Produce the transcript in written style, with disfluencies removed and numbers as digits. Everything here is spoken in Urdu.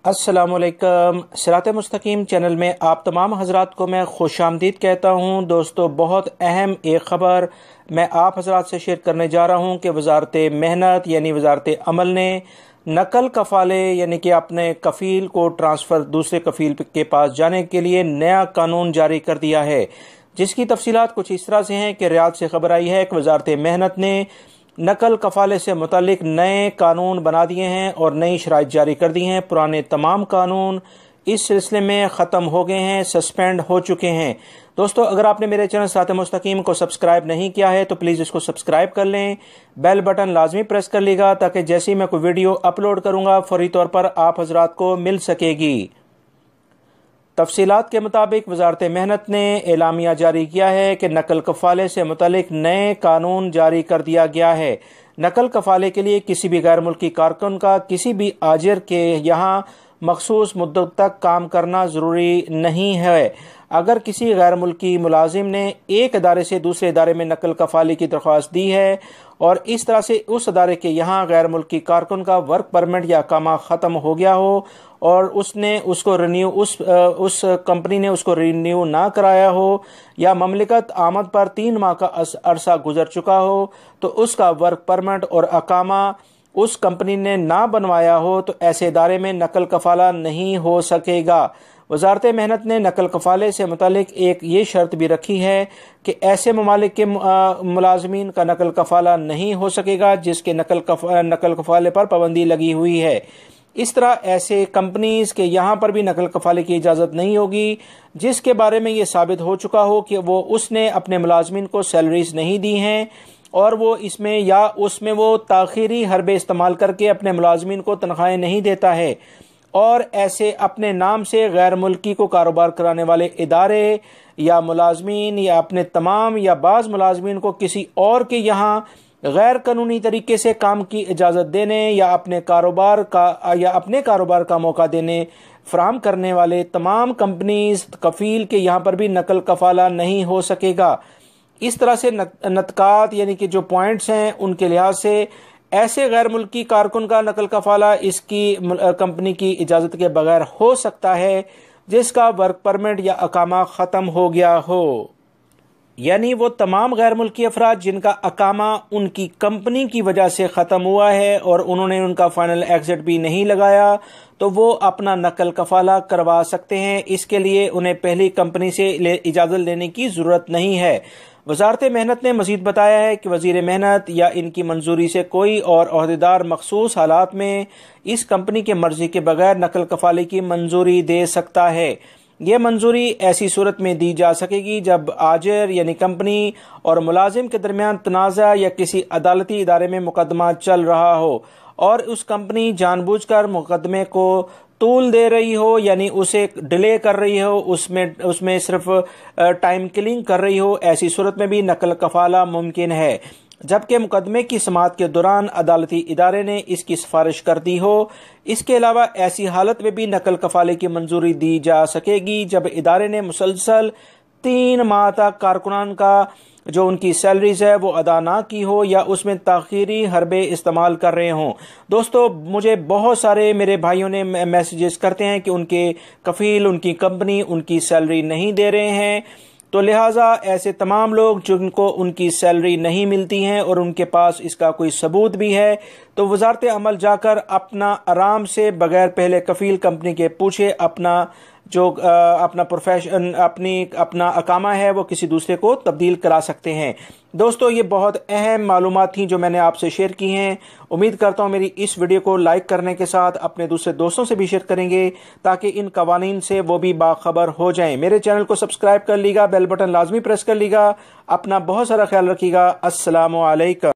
السلام علیکم۔ صراط مستقیم چینل میں آپ تمام حضرات کو میں خوش آمدید کہتا ہوں۔ دوستو، بہت اہم ایک خبر میں آپ حضرات سے شیئر کرنے جا رہا ہوں کہ وزارت محنت یعنی وزارت عمل نے نقل کفالے یعنی کہ اپنے کفیل کو ٹرانسفر دوسرے کفیل کے پاس جانے کے لیے نیا قانون جاری کر دیا ہے، جس کی تفصیلات کچھ اس طرح سے ہیں کہ ریاض سے خبر آئی ہے کہ وزارت محنت نے نقل کفالے سے متعلق نئے قانون بنا دیے ہیں اور نئی شرائط جاری کر دی ہیں۔ پرانے تمام قانون اس سلسلے میں ختم ہو گئے ہیں، سسپینڈ ہو چکے ہیں۔ دوستو، اگر آپ نے میرے چینل صراط مستقیم کو سبسکرائب نہیں کیا ہے تو پلیز اس کو سبسکرائب کر لیں، بیل بٹن لازمی پریس کر لیے گا تاکہ جیسے ہی میں کوئی ویڈیو اپلوڈ کروں گا فوری طور پر آپ حضرات کو مل سکے گی۔ تفصیلات کے مطابق وزارت محنت نے اعلامیہ جاری کیا ہے کہ نقل کفالے سے متعلق نئے قانون جاری کر دیا گیا ہے۔ نقل کفالے کے لیے کسی بھی غیر ملکی کارکن کا کسی بھی آجر کے یہاں مخصوص مدت تک کام کرنا ضروری نہیں ہے۔ اگر کسی غیر ملکی ملازم نے ایک ادارے سے دوسرے ادارے میں نقل کفالی کی درخواست دی ہے اور اس طرح سے اس ادارے کے یہاں غیر ملکی کارکن کا ورک پرمٹ یا اقامہ ختم ہو گیا ہو اور اس کمپنی نے اس کو رینیو نہ کرایا ہو یا مملکت آمد پر 3 ماہ کا عرصہ گزر چکا ہو تو اس کا ورک پرمٹ اور اقامہ اس کمپنی نے نہ بنوایا ہو تو ایسے ادارے میں نقل کفالہ نہیں ہو سکے گا۔ وزارت محنت نے نقل کفالے سے متعلق ایک یہ شرط بھی رکھی ہے کہ ایسے ممالک کے ملازمین کا نقل کفالہ نہیں ہو سکے گا جس کے نقل کفالے پر پابندی لگی ہوئی ہے۔ اس طرح ایسے کمپنیز کے یہاں پر بھی نقل کفالے کی اجازت نہیں ہوگی جس کے بارے میں یہ ثابت ہو چکا ہو کہ اس نے اپنے ملازمین کو سیلریز نہیں دی ہیں اور وہ اس میں وہ تاخیری حربے استعمال کر کے اپنے ملازمین کو تنخواہیں نہیں دیتا ہے، اور ایسے اپنے نام سے غیر ملکی کو کاروبار کرانے والے ادارے یا ملازمین یا اپنے تمام یا بعض ملازمین کو کسی اور کے یہاں غیر قانونی طریقے سے کام کی اجازت دینے یا اپنے کاروبار کا موقع دینے فراہم کرنے والے تمام کمپنیز کفیل کے یہاں پر بھی نقل کفالہ نہیں ہو سکے گا۔ اس طرح سے نطقات یعنی کہ جو پوائنٹس ہیں ان کے لحاظ سے ایسے غیر ملکی کارکن کا نقل کفالہ اس کی کمپنی کی اجازت کے بغیر ہو سکتا ہے جس کا ورک پرمٹ یا اقامہ ختم ہو گیا ہو، یعنی وہ تمام غیر ملکی افراد جن کا اقامہ ان کی کمپنی کی وجہ سے ختم ہوا ہے اور انہوں نے ان کا فائنل ایگزٹ بھی نہیں لگایا تو وہ اپنا نقل کفالہ کروا سکتے ہیں۔ اس کے لیے انہیں پہلی کمپنی سے اجازت لینے کی ضرورت نہیں ہے۔ وزارت محنت نے مزید بتایا ہے کہ وزیر محنت یا ان کی منظوری سے کوئی اور عہدیدار مخصوص حالات میں اس کمپنی کے مرضی کے بغیر نقل کفالے کی منظوری دے سکتا ہے۔ یہ منظوری ایسی صورت میں دی جا سکے گی جب آجر یعنی کمپنی اور ملازم کے درمیان تنازع یا کسی عدالتی ادارے میں مقدمہ چل رہا ہو اور اس کمپنی جان بوجھ کر مقدمے کو طول دے رہی ہو، یعنی اسے ڈیلے کر رہی ہو، اس میں صرف ٹائم کلنگ کر رہی ہو۔ ایسی صورت میں بھی نقل کفالہ ممکن ہے جبکہ مقدمے کی سماعت کے دوران عدالتی ادارے نے اس کی سفارش کر دی ہو۔ اس کے علاوہ ایسی حالت میں بھی نقل کفالے کی منظوری دی جا سکے گی جب ادارے نے مسلسل 3 ماہ تک کارکنان کا جو ان کی سیلریز ہے وہ ادا نہ کی ہو یا اس میں تاخیری حربے استعمال کر رہے ہوں۔ دوستو، مجھے بہت سارے میرے بھائیوں نے میسیجز کرتے ہیں کہ ان کے کفیل ان کی کمپنی ان کی سیلری نہیں دے رہے ہیں، تو لہٰذا ایسے تمام لوگ جن کو ان کی سیلری نہیں ملتی ہیں اور ان کے پاس اس کا کوئی ثبوت بھی ہے تو وزارت عمل جا کر اپنا آرام سے بغیر پہلے کفیل کمپنی کے پوچھے اپنا اپنا اقامہ ہے وہ کسی دوسرے کو تبدیل کرا سکتے ہیں۔ دوستو، یہ بہت اہم معلومات تھیں جو میں نے آپ سے شیئر کی ہیں۔ امید کرتا ہوں میری اس ویڈیو کو لائک کرنے کے ساتھ اپنے دوسرے دوستوں سے بھی شیئر کریں گے تاکہ ان قوانین سے وہ بھی باخبر ہو جائیں۔ میرے چینل کو سبسکرائب کر لیے گا، بیل بٹن لازمی پریس کر لیے گا۔ اپنا بہت سارا خیال رکھیے گا۔ السلام علیکم۔